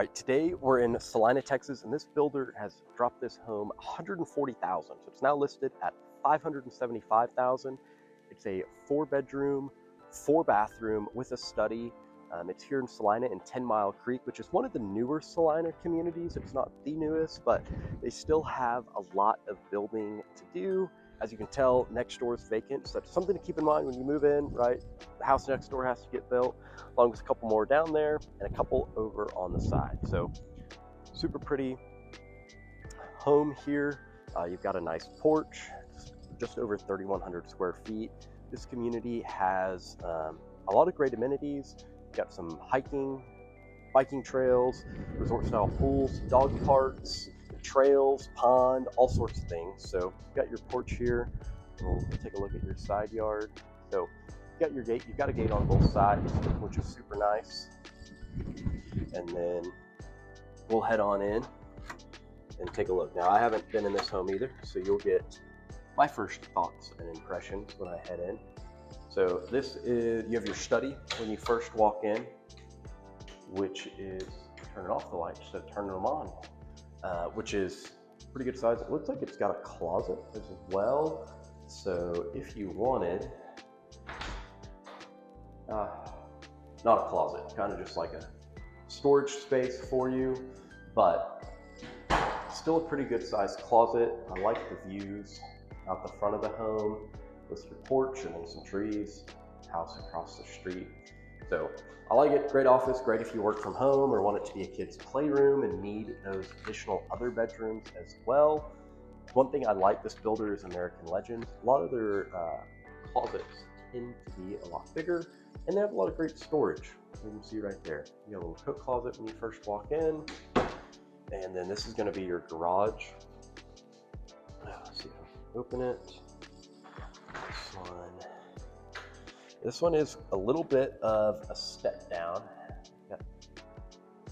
All right, today we're in Celina, Texas, and this builder has dropped this home $140,000. So it's now listed at $575,000. It's a 4-bedroom, 4-bathroom with a study. It's here in Celina in 10 Mile Creek, which is one of the newer Celina communities. It's not the newest, but they still have a lot of building to do. As you can tell, next door is vacant, so that's something to keep in mind when you move in, right? The house next door has to get built, along with a couple more down there and a couple over on the side. So super pretty home here. You've got a nice porch, just over 3,100 square feet. This community has a lot of great amenities. You've got some hiking, biking trails, resort style pools, dog parks, trails, pond, all sorts of things. So you've got your porch here. We'll take a look at your side yard. So you've got your gate. You've got a gate on both sides, which is super nice. And then we'll head on in and take a look. Now, I haven't been in this home either, so you'll get my first thoughts and impressions when I head in. So this is, you have your study when you first walk in, which is turning off the lights instead of turning them on, which is pretty good size. It looks like it's got a closet as well. So if you wanted, not a closet, kind of just like a storage space for you, but still a pretty good sized closet. I like the views out the front of the home with your porch and then some trees, house across the street. So I like it. Great office, great if you work from home or want it to be a kid's playroom and need those additional other bedrooms as well. One thing I like, this builder is American Legend. A lot of their closets tend to be a lot bigger, and they have a lot of great storage. You can see right there. You got a little coat closet when you first walk in, and then this is going to be your garage. Let's see if I can open it. This one is a little bit of a step down. Got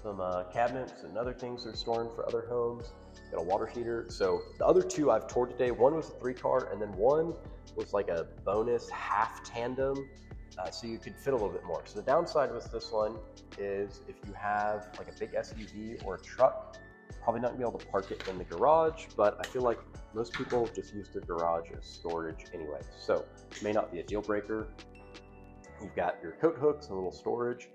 some cabinets and other things they're storing for other homes. Got a water heater. So the other two I've toured today, one was a 3-car, and then one was like a bonus half tandem, so you could fit a little bit more. So the downside with this one is if you have like a big SUV or a truck, probably not gonna be able to park it in the garage, but I feel like most people just use their garage as storage anyway. So it may not be a deal breaker. You've got your coat hooks and a little storage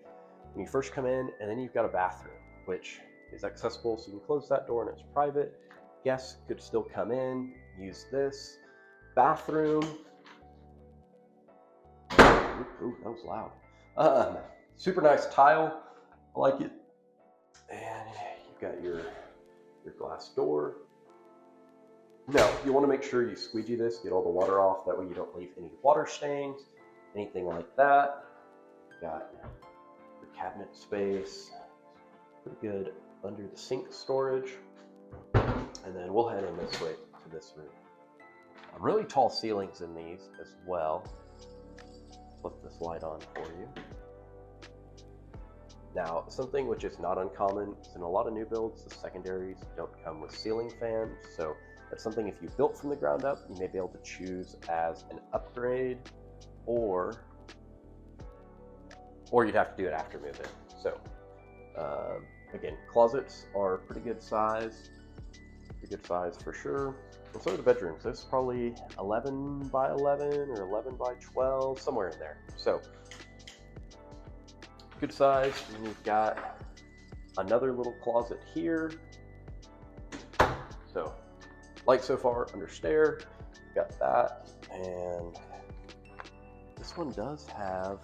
when you first come in, and then you've got a bathroom, which is accessible, so you can close that door and it's private. Guests could still come in, use this bathroom. Ooh, that was loud. Super nice tile, I like it. And you've got your glass door. Now, you want to make sure you squeegee this, get all the water off, that way you don't leave any water stains, anything like that. Got your cabinet space, pretty good under the sink storage. And then we'll head in this way to this room. Really tall ceilings in these as well. Flip this light on for you. Now, something which is not uncommon is in a lot of new builds, the secondaries don't come with ceiling fans. So that's something, if you built from the ground up, you may be able to choose as an upgrade, or you'd have to do it after move-in. So again, closets are pretty good size for sure. And so are the bedrooms. This is probably 11 by 11 or 11 by 12, somewhere in there. So good size. And you've got another little closet here. So like so far, under stair, got that. And this one does have,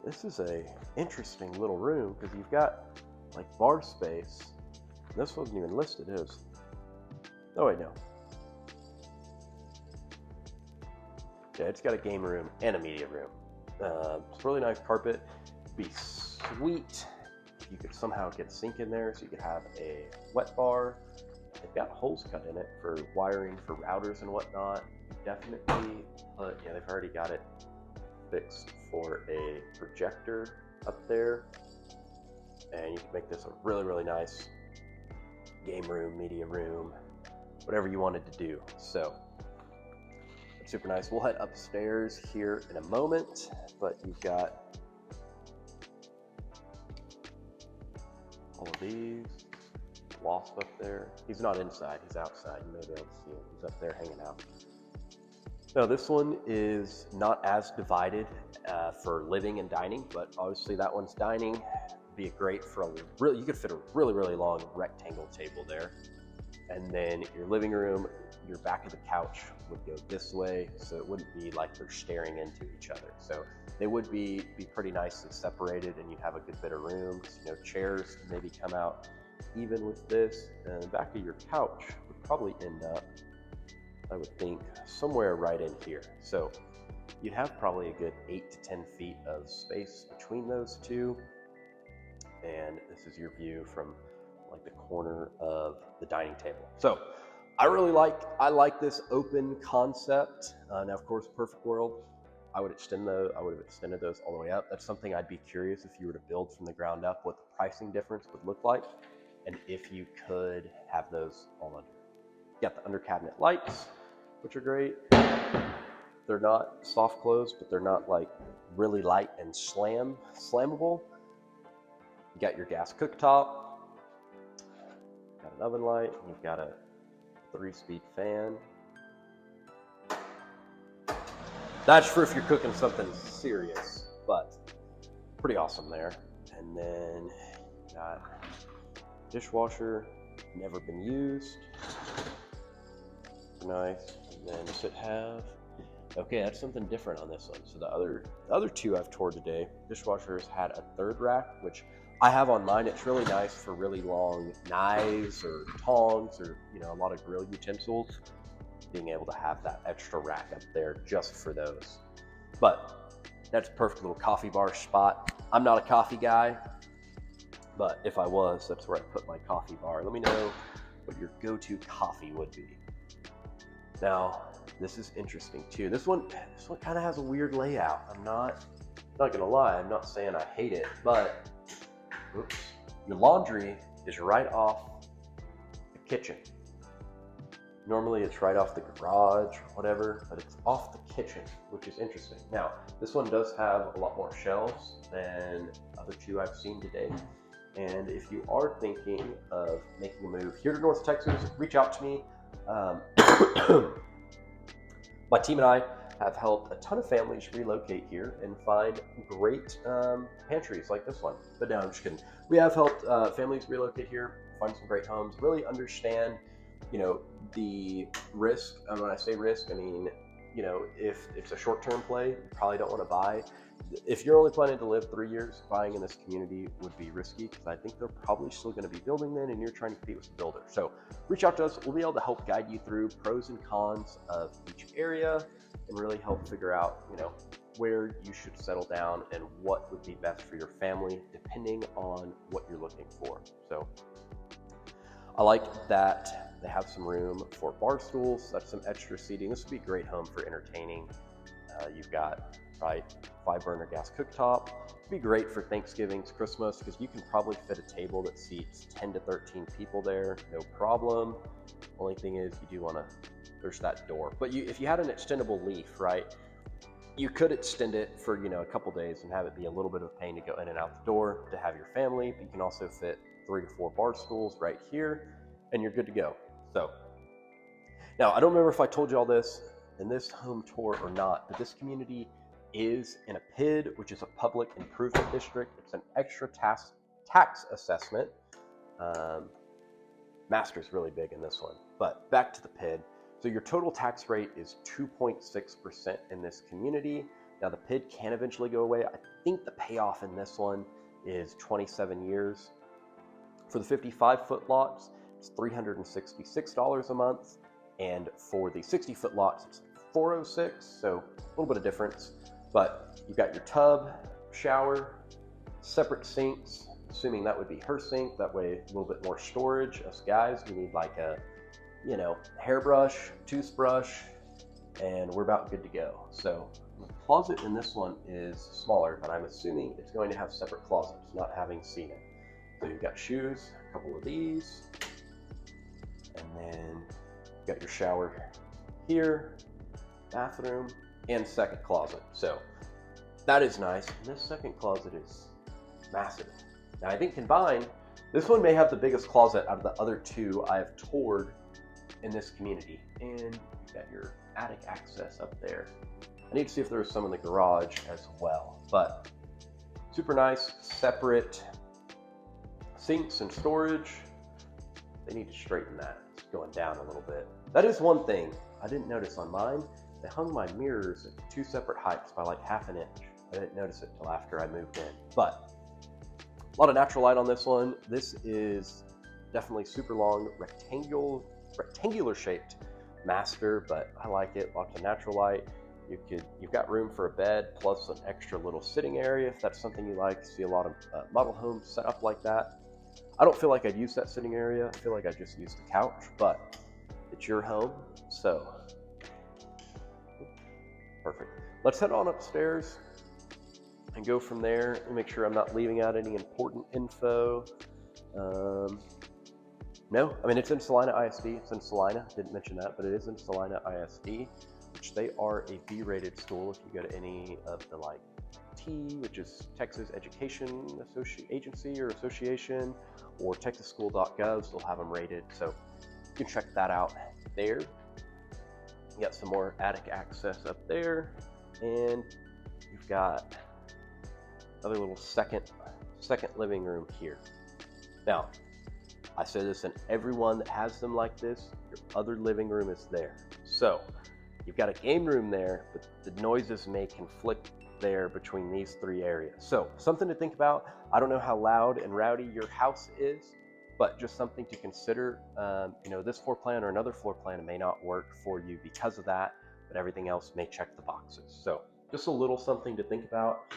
this is a interesting little room because you've got like bar space. This wasn't even listed, it was, oh wait, no. Yeah, it's got a game room and a media room. It's really nice carpet. It'd be sweet if you could somehow get a sink in there so you could have a wet bar. They've got holes cut in it for wiring for routers and whatnot. Definitely, yeah, they've already got it fixed for a projector up there. And you can make this a really, really nice game room, media room, whatever you wanted to do. So it's super nice. We'll head upstairs here in a moment, but you've got All of these. Wasp up there. He's not inside, he's outside. You may be able to see him. He's up there hanging out. Now this one is not as divided for living and dining, but obviously that one's dining. Be great for a really, you could fit a really long rectangle table there. And then your living room, your back of the couch would go this way, so it wouldn't be like they're staring into each other. So they would be pretty nicely separated, and you'd have a good bit of room. You know, chairs maybe come out even with this, and the back of your couch would probably end up, I would think, somewhere right in here. So you'd have probably a good 8 to 10 feet of space between those two. And this is your view from like the corner of the dining table. So I like this open concept. Now, of course, perfect world, I would have extended those all the way up. That's something I'd be curious if you were to build from the ground up, what the pricing difference would look like, and if you could have those all under. You got the under cabinet lights, which are great. They're not soft close, but they're not like really light and slammable. You got your gas cooktop, got an oven light, you've got a 3-speed fan. That's for if you're cooking something serious, but pretty awesome there. And then you got dishwasher, never been used. Nice. And then does it have, okay, that's something different on this one. So the other two I've toured today, dishwashers had a third rack, which I have on mine. It's really nice for really long knives or tongs or, you know, a lot of grill utensils, being able to have that extra rack up there just for those. But that's a perfect little coffee bar spot. I'm not a coffee guy, but if I was, that's where I put my coffee bar. Let me know what your go-to coffee would be. Now, this is interesting too. This one kind of has a weird layout. I'm not gonna lie, I'm not saying I hate it, but oops, your laundry is right off the kitchen. Normally it's right off the garage or whatever, but it's off the kitchen, which is interesting. Now, this one does have a lot more shelves than other two I've seen today. And if you are thinking of making a move here to North Texas, reach out to me. My team and I have helped a ton of families relocate here and find great pantries like this one. But no, I'm just kidding. We have helped families relocate here, find some great homes, really understand, you know, the risk. And when I say risk, I mean, you know, if it's a short-term play, you probably don't want to buy. If you're only planning to live 3 years, buying in this community would be risky, because I think they're probably still going to be building then, and you're trying to compete with the builder. So reach out to us. We'll be able to help guide you through pros and cons of each area and really help figure out, you know, where you should settle down and what would be best for your family, depending on what you're looking for. So I like that they have some room for bar stools. That's some extra seating. This would be a great home for entertaining. You've got, right, 5-burner gas cooktop. It'd be great for Thanksgivings, Christmas, because you can probably fit a table that seats 10 to 13 people there, no problem. Only thing is, you do want to, there's that door. But if you had an extendable leaf, right, you could extend it for, you know, a couple days and have it be a little bit of a pain to go in and out the door to have your family. But you can also fit 3 to 4 bar stools right here, and you're good to go. So now, I don't remember if I told you all this in this home tour or not, but this community is in a PID, which is a public improvement district. It's an extra tax assessment. Master's really big in this one, but back to the PID. So your total tax rate is 2.6% in this community. Now the PID can eventually go away. I think the payoff in this one is 27 years. For the 55-foot lots, it's $366 a month. And for the 60-foot lots, it's $406, so a little bit of difference. But you've got your tub, shower, separate sinks, assuming that would be her sink. That way, a little bit more storage. Us guys, we need like a, you know, hairbrush, toothbrush, and we're about good to go. So the closet in this one is smaller, but I'm assuming it's going to have separate closets, not having seen it. So you've got shoes, a couple of these, and then you've got your shower here, bathroom, and second closet. So that is nice. And this second closet is massive. Now I think combined, This one may have the biggest closet out of the other two I have toured in this community. And you've got your attic access up there. I need to see if there's some in the garage as well, but super nice, separate sinks and storage. They need to straighten that. It's going down a little bit. That is one thing I didn't notice on mine. They hung my mirrors at 2 separate heights by like ½ inch. I didn't notice it till after I moved in, but a lot of natural light on this one. This is definitely super long, rectangular shaped master, but I like it. Lots of natural light. You've got room for a bed plus an extra little sitting area if that's something you like. See a lot of model homes set up like that. I don't feel like I'd use that sitting area. I feel like I just use the couch, but it's your home, so perfect. Let's head on upstairs and go from there and make sure I'm not leaving out any important info. No, I mean, it's in Celina ISD. It's in Celina. Didn't mention that, but it is in Celina ISD, which they are a B-rated school. If you go to any of the like T, which is Texas Education Agency or Association, or texasschool.gov, they'll have them rated. So you can check that out there. You got some more attic access up there, and you've got another little second living room here. Now, I say this, and everyone that has them like this, your other living room is there. So you've got a game room there, but the noises may conflict there between these 3 areas. So something to think about. I don't know how loud and rowdy your house is, but just something to consider. You know, this floor plan or another floor plan may not work for you because of that, but everything else may check the boxes. So just a little something to think about.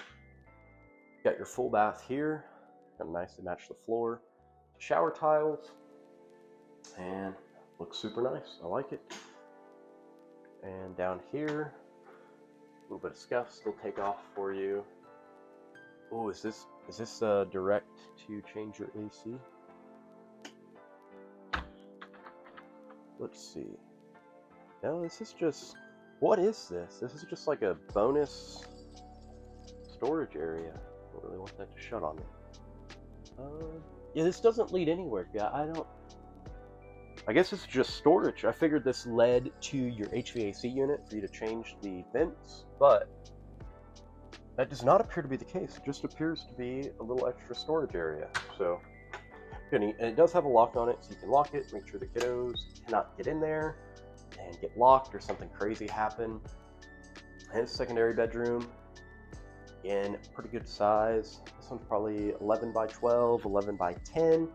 Got your full bath here, kind of nice to match the floor. Shower tiles, and looks super nice. I like it. And down here, a little bit of scuffs will take off for you. Oh, is this direct to change your AC? Let's see. No, this is just, what is this? This is just like a bonus storage area. I don't really want that to shut on me. Yeah, this doesn't lead anywhere. Yeah, I guess it's just storage. I figured this led to your HVAC unit for you to change the vents, but that does not appear to be the case. It just appears to be a little extra storage area. So, and it does have a lock on it, so you can lock it, make sure the kiddos cannot get in there and get locked or something crazy happen. And secondary bedroom. Again, pretty good size. This one's probably 11 by 12, 11 by 10. And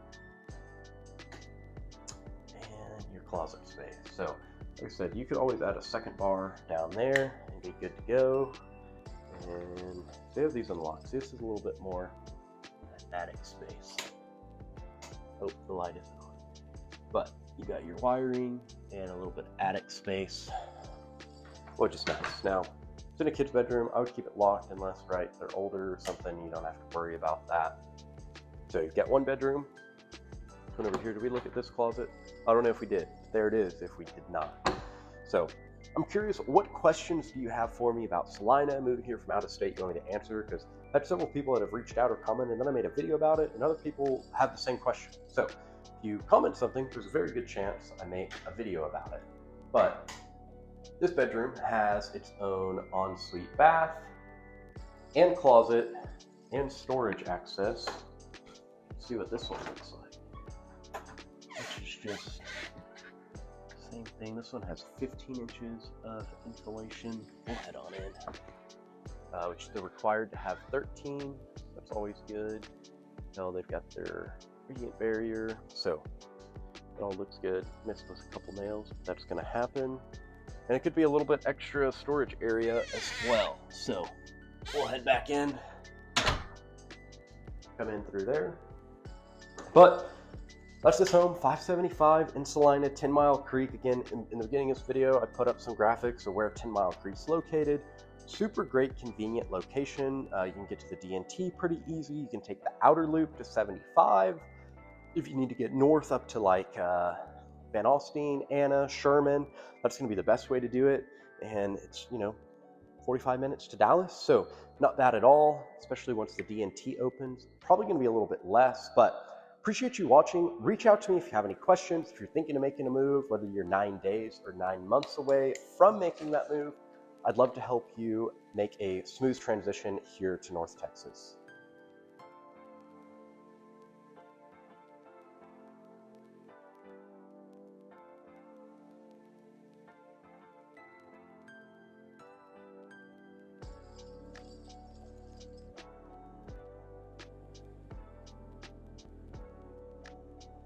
your closet space. So, like I said, you could always add a second bar down there and be good to go. And they have these unlocked. This is a little bit more attic space. Oh, the light isn't on. But you got your wiring and a little bit of attic space, which is nice. Now, it's in a kid's bedroom. I would keep it locked unless, right, they're older or something. You don't have to worry about that. So you've got one bedroom. Come over here. Did we look at this closet? I don't know if we did. There it is if we did not. So I'm curious, what questions do you have for me about Celina, moving here from out of state, you want me to answer? Because I have several people that have reached out or commented, and then I made a video about it, and other people have the same question. So if you comment something, there's a very good chance I make a video about it. But this bedroom has its own ensuite bath and closet and storage access. Let's see what this one looks like. Which is just the same thing. This one has 15 inches of insulation. We'll head on in. Which they're required to have 13. That's always good. Now they've got their radiant barrier. So it all looks good. Missed with a couple nails, but that's going to happen. And it could be a little bit extra storage area as well. So we'll head back in, come in through there. But that's this home, 575 in Celina, 10 Mile Creek. Again, in the beginning of this video, I put up some graphics of where 10 Mile Creek's located. Super great, convenient location. You can get to the DNT pretty easy. You can take the outer loop to 75. If you need to get north up to like Van Alstyne, Anna, Sherman, that's going to be the best way to do it. And it's, 45 minutes to Dallas, so not bad at all, especially once the DNT opens. Probably going to be a little bit less, but Appreciate you watching. Reach out to me if you have any questions, if you're thinking of making a move, whether you're 9 days or 9 months away from making that move. I'd love to help you make a smooth transition here to North Texas.